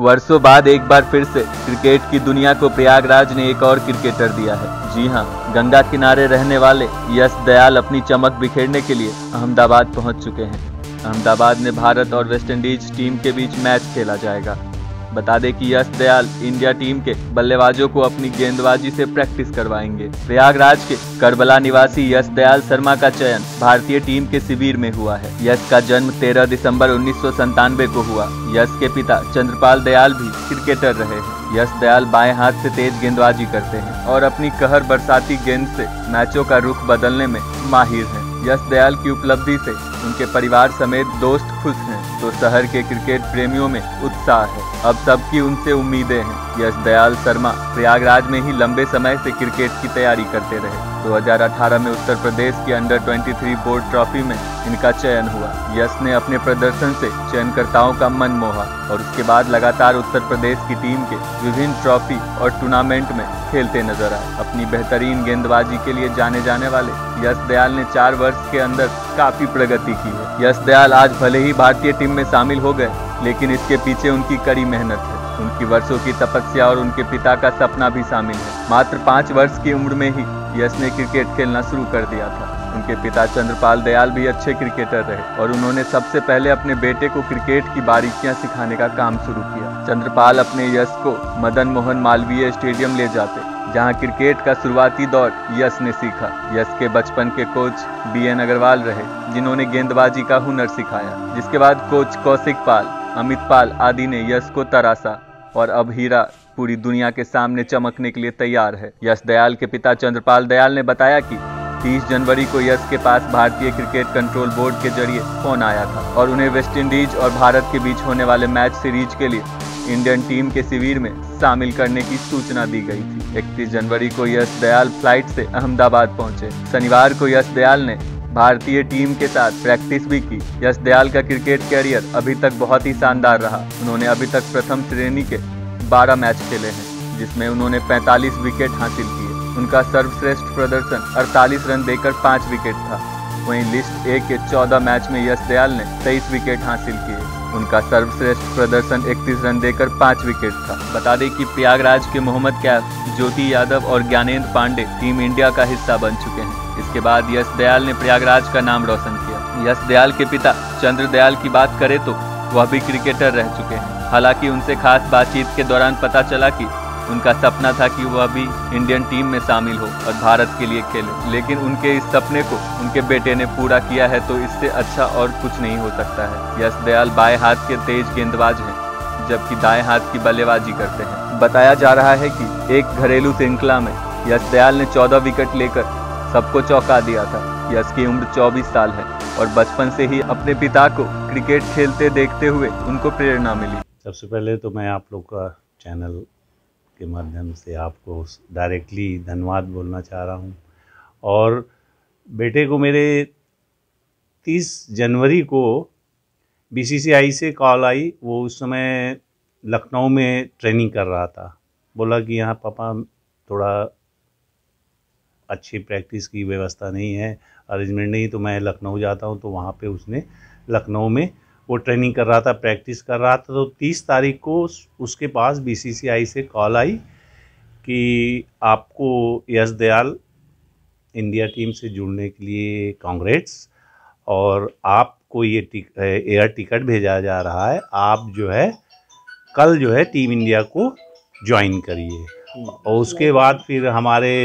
वर्षों बाद एक बार फिर से क्रिकेट की दुनिया को प्रयागराज ने एक और क्रिकेटर दिया है। जी हां, गंगा किनारे रहने वाले यश दयाल अपनी चमक बिखेरने के लिए अहमदाबाद पहुंच चुके हैं। अहमदाबाद में भारत और वेस्टइंडीज टीम के बीच मैच खेला जाएगा। बता दें कि यश दयाल इंडिया टीम के बल्लेबाजों को अपनी गेंदबाजी से प्रैक्टिस करवाएंगे। प्रयागराज के करबला निवासी यश दयाल शर्मा का चयन भारतीय टीम के शिविर में हुआ है। यश का जन्म 13 दिसंबर 1997 को हुआ। यश के पिता चंद्रपाल दयाल भी क्रिकेटर रहे हैं। यश दयाल बाएं हाथ से तेज गेंदबाजी करते हैं और अपनी कहर बरसाती गेंद से मैचों का रुख बदलने में माहिर हैं। यश दयाल की उपलब्धि से उनके परिवार समेत दोस्त खुश हैं, तो शहर के क्रिकेट प्रेमियों में उत्साह है। अब सबकी उनसे उम्मीदें हैं। यश दयाल शर्मा प्रयागराज में ही लंबे समय से क्रिकेट की तैयारी करते रहे। 2018 में उत्तर प्रदेश की अंडर 23 बोर्ड ट्रॉफी में इनका चयन हुआ। यश ने अपने प्रदर्शन से चयनकर्ताओं का मन मोहा और उसके बाद लगातार उत्तर प्रदेश की टीम के विभिन्न ट्रॉफी और टूर्नामेंट में खेलते नजर आए। अपनी बेहतरीन गेंदबाजी के लिए जाने जाने वाले यश दयाल ने 4 वर्ष के अंदर काफी प्रगति की है। यश दयाल आज भले ही भारतीय टीम में शामिल हो गए, लेकिन इसके पीछे उनकी कड़ी मेहनत है। उनकी वर्षों की तपस्या और उनके पिता का सपना भी शामिल है। मात्र 5 वर्ष की उम्र में ही यश ने क्रिकेट खेलना शुरू कर दिया था। उनके पिता चंद्रपाल दयाल भी अच्छे क्रिकेटर रहे और उन्होंने सबसे पहले अपने बेटे को क्रिकेट की बारीकियां सिखाने का काम शुरू किया। चंद्रपाल अपने यश को मदन मोहन मालवीय स्टेडियम ले जाते, जहां क्रिकेट का शुरुआती दौर यश ने सीखा। यश के बचपन के कोच BN अग्रवाल रहे, जिन्होंने गेंदबाजी का हुनर सिखाया। जिसके बाद कोच कौशिक पाल, अमित पाल आदि ने यश को तराशा और अब हीरा पूरी दुनिया के सामने चमकने के लिए तैयार है। यश दयाल के पिता चंद्रपाल दयाल ने बताया कि 30 जनवरी को यश के पास भारतीय क्रिकेट कंट्रोल बोर्ड के जरिए फोन आया था और उन्हें वेस्टइंडीज और भारत के बीच होने वाले मैच सीरीज के लिए इंडियन टीम के शिविर में शामिल करने की सूचना दी गई थी। 31 जनवरी को यश दयाल फ्लाइट से अहमदाबाद पहुंचे। शनिवार को यश दयाल ने भारतीय टीम के साथ प्रैक्टिस भी की। यश दयाल का क्रिकेट कैरियर अभी तक बहुत ही शानदार रहा। उन्होंने अभी तक प्रथम श्रेणी के 12 मैच खेले हैं, जिसमें उन्होंने 45 विकेट हासिल किए। उनका सर्वश्रेष्ठ प्रदर्शन 48 रन देकर 5 विकेट था। वहीं लिस्ट ए के 14 मैच में यश दयाल ने 23 विकेट हासिल किए। उनका सर्वश्रेष्ठ प्रदर्शन 31 रन देकर 5 विकेट था। बता दें कि प्रयागराज के मोहम्मद कैफ, ज्योति यादव और ज्ञानेंद्र पांडे टीम इंडिया का हिस्सा बन चुके हैं। इसके बाद यश दयाल ने प्रयागराज का नाम रोशन किया। यश दयाल के पिता चंद्र दयाल की बात करें तो वह भी क्रिकेटर रह चुके हैं। हालांकि उनसे खास बातचीत के दौरान पता चला कि उनका सपना था कि वह भी इंडियन टीम में शामिल हो और भारत के लिए खेले, लेकिन उनके इस सपने को उनके बेटे ने पूरा किया है, तो इससे अच्छा और कुछ नहीं हो सकता है। यश दयाल बाएं हाथ के तेज गेंदबाज हैं, जबकि दाएं हाथ की बल्लेबाजी करते हैं। बताया जा रहा है कि एक घरेलू श्रृंखला में यश दयाल ने 14 विकेट लेकर सबको चौंका दिया था। यश की उम्र 24 साल है और बचपन से ही अपने पिता को क्रिकेट खेलते देखते हुए उनको प्रेरणा मिली। सबसे पहले तो मैं आप लोग का चैनल के माध्यम से आपको डायरेक्टली धन्यवाद बोलना चाह रहा हूँ। और बेटे को मेरे 30 जनवरी को BCCI से कॉल आई। वो उस समय लखनऊ में ट्रेनिंग कर रहा था। बोला कि यहाँ पापा थोड़ा अच्छी प्रैक्टिस की व्यवस्था नहीं है, अरेंजमेंट नहीं, तो मैं लखनऊ जाता हूँ। तो वहाँ पे उसने लखनऊ में वो ट्रेनिंग कर रहा था, प्रैक्टिस कर रहा था। तो 30 तारीख को उसके पास BCCI से कॉल आई कि आपको यश दयाल इंडिया टीम से जुड़ने के लिए कांग्रेट्स, और आपको ये एयर टिकट भेजा जा रहा है। आप जो है कल जो है टीम इंडिया को ज्वाइन करिए। और उसके बाद फिर हमारे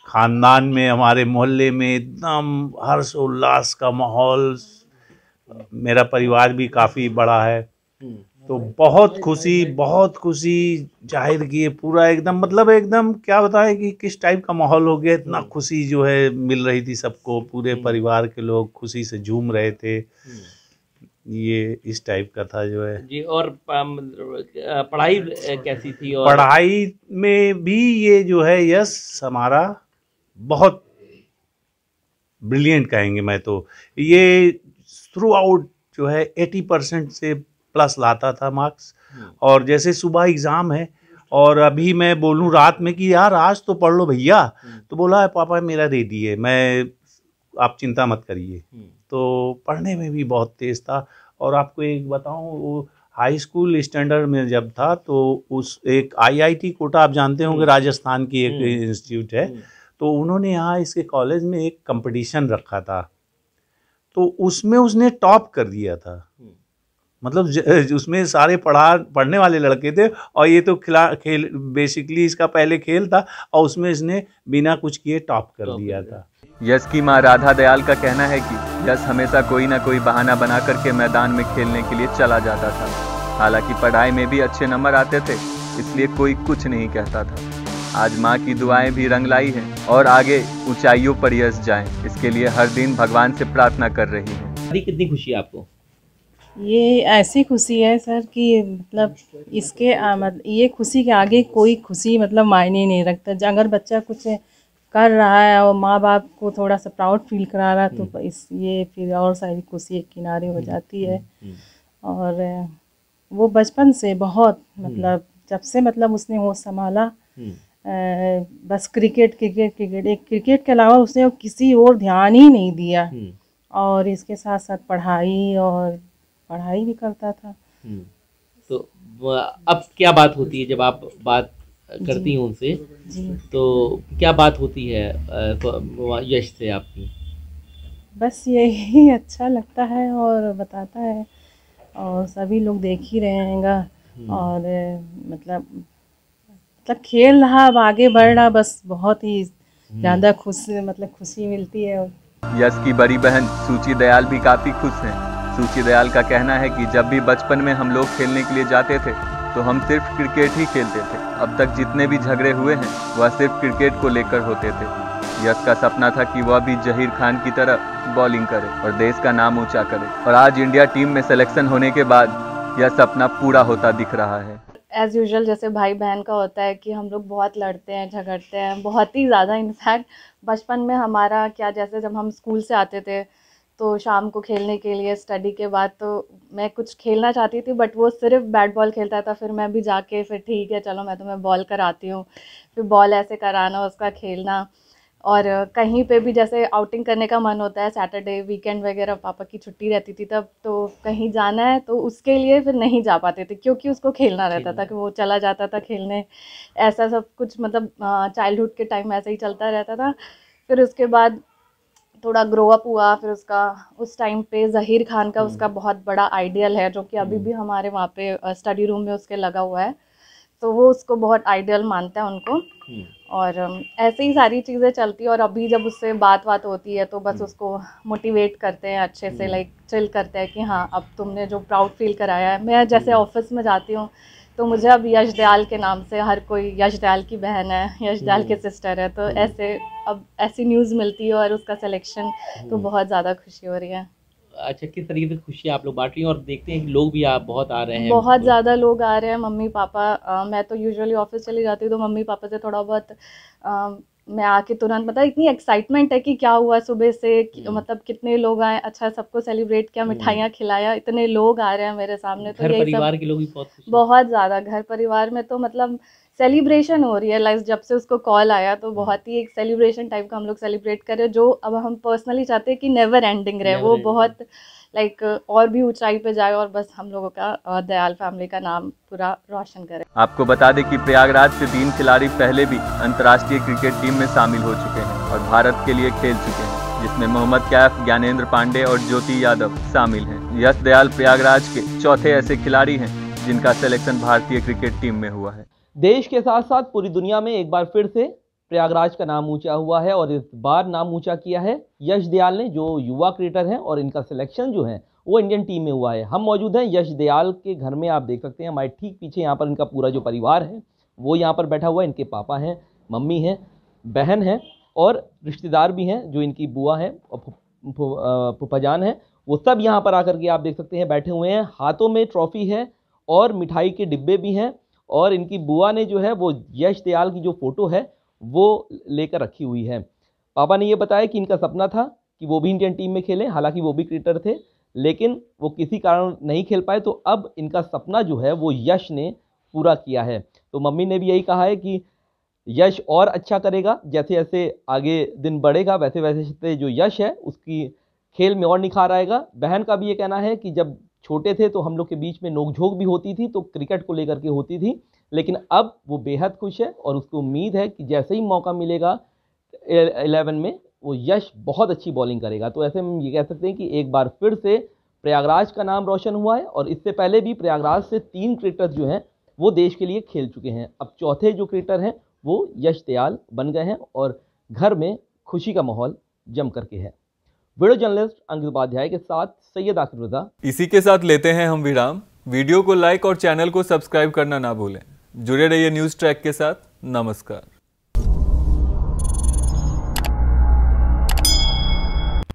ख़ानदान में, हमारे मोहल्ले में एकदम हर्षोल्लास का माहौल। मेरा परिवार भी काफ़ी बड़ा है, तो बहुत खुशी जाहिर की है। पूरा एकदम मतलब एकदम क्या बताएं कि किस टाइप का माहौल हो गया। इतना खुशी जो है मिल रही थी सबको। पूरे परिवार के लोग खुशी से झूम रहे थे। ये इस टाइप का था जो है जी। और पढ़ाई कैसी थी? और पढ़ाई में भी ये जो है यश हमारा बहुत ब्रिलियंट कहेंगे। मैं तो ये थ्रू आउट जो है 80% से प्लस लाता था मार्क्स। और जैसे सुबह एग्ज़ाम है और अभी मैं बोलूँ रात में कि यार आज तो पढ़ लो भैया, तो बोला है पापा मेरा रेडी है, मैं आप चिंता मत करिए। तो पढ़ने में भी बहुत तेज़ था। और आपको एक बताऊँ, वो हाई स्कूल स्टैंडर्ड में जब था तो उस एक IIT कोटा, आप जानते होंगे, राजस्थान की एक इंस्टीट्यूट है, तो उन्होंने यहाँ इसके कॉलेज में एक कंपटीशन रखा था, तो उसमें उसने टॉप कर दिया था। मतलब उसमें सारे पढ़ने वाले लड़के थे और ये तो खेल बेसिकली इसका पहले खेल था और उसमें इसने बिना कुछ किए टॉप कर दिया था। यश की मां राधा दयाल का कहना है कि यश हमेशा कोई ना कोई बहाना बना करके मैदान में खेलने के लिए चला जाता था। हालांकि पढ़ाई में भी अच्छे नंबर आते थे, इसलिए कोई कुछ नहीं कहता था। आज मां की दुआएं भी रंग लाई हैं और आगे ऊंचाइयों पर यश जाएं, इसके लिए हर दिन भगवान से प्रार्थना कर रही है। कितनी खुशी है आपको? ये ऐसी खुशी है सर कि मतलब इसके ये खुशी के आगे कोई खुशी मतलब मायने नहीं रखता। अगर बच्चा कुछ कर रहा है और माँ बाप को थोड़ा सा प्राउड फील करा रहा है तो ये फिर और सारी खुशी एक किनारे हो जाती है। और वो बचपन से बहुत मतलब जब से मतलब उसने होश संभाला बस क्रिकेट क्रिकेट क्रिकेट, एक क्रिकेट के अलावा उसने किसी और ध्यान ही नहीं दिया। और इसके साथ साथ पढ़ाई भी करता था। तो अब क्या बात होती है जब आप बात करती हैं उनसे, तो क्या बात होती है यश से आपकी? बस यही अच्छा लगता है और बताता है और सभी लोग देख ही रहे हैं। और मतलब खेल रहा, अब आगे बढ़ रहा, बस बहुत ही ज़्यादा खुशी मिलती है। यश की बड़ी बहन सूची दयाल भी काफ़ी खुश हैं। सूची दयाल का कहना है कि जब भी बचपन में हम लोग खेलने के लिए जाते थे तो हम सिर्फ क्रिकेट ही खेलते थे। अब तक जितने भी झगड़े हुए हैं वह सिर्फ क्रिकेट को लेकर होते थे। यश का सपना था कि वह भी जहीर खान की तरह बॉलिंग करे और देश का नाम ऊंचा करे, और आज इंडिया टीम में सिलेक्शन होने के बाद यह सपना पूरा होता दिख रहा है। एज़ यूजुअल जैसे भाई बहन का होता है कि हम लोग बहुत लड़ते हैं, झगड़ते हैं, बहुत ही ज़्यादा। इनफैक्ट बचपन में हमारा क्या, जैसे जब हम स्कूल से आते थे तो शाम को खेलने के लिए स्टडी के बाद, तो मैं कुछ खेलना चाहती थी बट वो सिर्फ बैट बॉल खेलता था। फिर मैं भी जाके फिर ठीक है चलो मैं तुम्हें बॉल कराती हूँ, फिर बॉल ऐसे कराना, उसका खेलना। और कहीं पे भी जैसे आउटिंग करने का मन होता है, सैटरडे वीकेंड वगैरह पापा की छुट्टी रहती थी तब, तो कहीं जाना है तो उसके लिए फिर नहीं जा पाते थे क्योंकि उसको खेलना रहता था कि वो चला जाता था खेलने। ऐसा सब कुछ मतलब चाइल्डहुड के टाइम ऐसे ही चलता रहता था। फिर उसके बाद थोड़ा ग्रो अप हुआ, फिर उसका उस टाइम पे ज़हीर खान का उसका बहुत बड़ा आइडियल है जो कि अभी भी हमारे वहाँ पे स्टडी रूम में उसके लगा हुआ है, तो वो उसको बहुत आइडियल मानता है उनको। और ऐसे ही सारी चीज़ें चलती है। और अभी जब उससे बात होती है तो बस उसको मोटिवेट करते हैं अच्छे से, लाइक चिल करते हैं कि हाँ अब तुमने जो प्राउड फील कराया है। मैं जैसे ऑफिस में जाती हूँ तो मुझे अब यश दयाल के नाम से हर कोई, यश दयाल की बहन है, यश दयाल की सिस्टर है, तो ऐसे अब ऐसी न्यूज़ मिलती है और उसका सिलेक्शन, तो बहुत ज़्यादा खुशी हो रही है। अच्छा, किस तरीके से खुशी आप लोग बांट रही हैं? और देखते हैं कि लोग भी आप बहुत आ रहे हैं, बहुत ज़्यादा लोग आ रहे हैं। मम्मी पापा, मैं तो यूजुअली ऑफिस चली जाती हूँ तो मम्मी पापा से थोड़ा बहुत मैं आके तुरंत, पता है इतनी एक्साइटमेंट है कि क्या हुआ सुबह से, मतलब कितने लोग आए, अच्छा सबको सेलिब्रेट किया, मिठाइयाँ खिलाया, इतने लोग आ रहे हैं मेरे सामने। तो घर यही परिवार सब के लोग भी बहुत खुश हैं। बहुत ज़्यादा घर परिवार में तो मतलब सेलिब्रेशन हो रही है। लाइक जब से उसको कॉल आया तो बहुत ही एक सेलिब्रेशन टाइप का हम लोग सेलिब्रेट कर रहे हैं, जो अब हम पर्सनली चाहते हैं कि नेवर एंडिंग रहे, वो बहुत लाइक और भी ऊंचाई पे जाए और बस हम लोगों का दयाल फैमिली का नाम पूरा रोशन करे। आपको बता दें कि प्रयागराज से 3 खिलाड़ी पहले भी अंतर्राष्ट्रीय क्रिकेट टीम में शामिल हो चुके हैं और भारत के लिए खेल चुके हैं, जिसमें मोहम्मद कैफ, ज्ञानेंद्र पांडे और ज्योति यादव शामिल हैं। यश दयाल प्रयागराज के चौथे ऐसे खिलाड़ी हैं जिनका सिलेक्शन भारतीय क्रिकेट टीम में हुआ है। देश के साथ साथ पूरी दुनिया में एक बार फिर से प्रयागराज का नाम ऊंचा हुआ है और इस बार नाम ऊंचा किया है यश दयाल ने, जो युवा क्रिकेटर हैं, और इनका सिलेक्शन जो है वो इंडियन टीम में हुआ है। हम मौजूद हैं यश दयाल के घर में, आप देख सकते हैं हमारे ठीक पीछे यहाँ पर इनका पूरा जो परिवार है वो यहाँ पर बैठा हुआ है। इनके पापा हैं, मम्मी हैं, बहन हैं और रिश्तेदार भी हैं जो इनकी बुआ हैं और फूफाजान हैं, वो सब यहाँ पर आकर के आप देख सकते हैं बैठे हुए हैं। हाथों में ट्रॉफी है और मिठाई के डिब्बे भी हैं और इनकी बुआ ने जो है वो यश दयाल की जो फ़ोटो है वो लेकर रखी हुई है। पापा ने ये बताया कि इनका सपना था कि वो भी इंडियन टीम में खेलें, हालांकि वो भी क्रिकेटर थे लेकिन वो किसी कारण नहीं खेल पाए, तो अब इनका सपना जो है वो यश ने पूरा किया है। तो मम्मी ने भी यही कहा है कि यश और अच्छा करेगा, जैसे जैसे आगे दिन बढ़ेगा वैसे वैसे जो यश है उसकी खेल में और निखार आएगा। बहन का भी ये कहना है कि जब छोटे थे तो हम लोग के बीच में नोकझोंक भी होती थी, तो क्रिकेट को लेकर के होती थी, लेकिन अब वो बेहद खुश है और उसको उम्मीद है कि जैसे ही मौका मिलेगा 11 में वो यश बहुत अच्छी बॉलिंग करेगा। तो ऐसे में हम ये कह सकते हैं कि एक बार फिर से प्रयागराज का नाम रोशन हुआ है और इससे पहले भी प्रयागराज से 3 क्रिकेटर्स जो हैं वो देश के लिए खेल चुके हैं। अब चौथे जो क्रिकेटर हैं वो यश दयाल बन गए हैं और घर में खुशी का माहौल जम करके है। वीडियो जर्नलिस्ट अंकित उपाध्याय के साथ सैयद आकिब रजा। इसी के साथ लेते हैं हम विराम। वीडियो को लाइक और चैनल को सब्सक्राइब करना ना भूलें। जुड़े रहिए न्यूज़ ट्रैक के साथ। नमस्कार।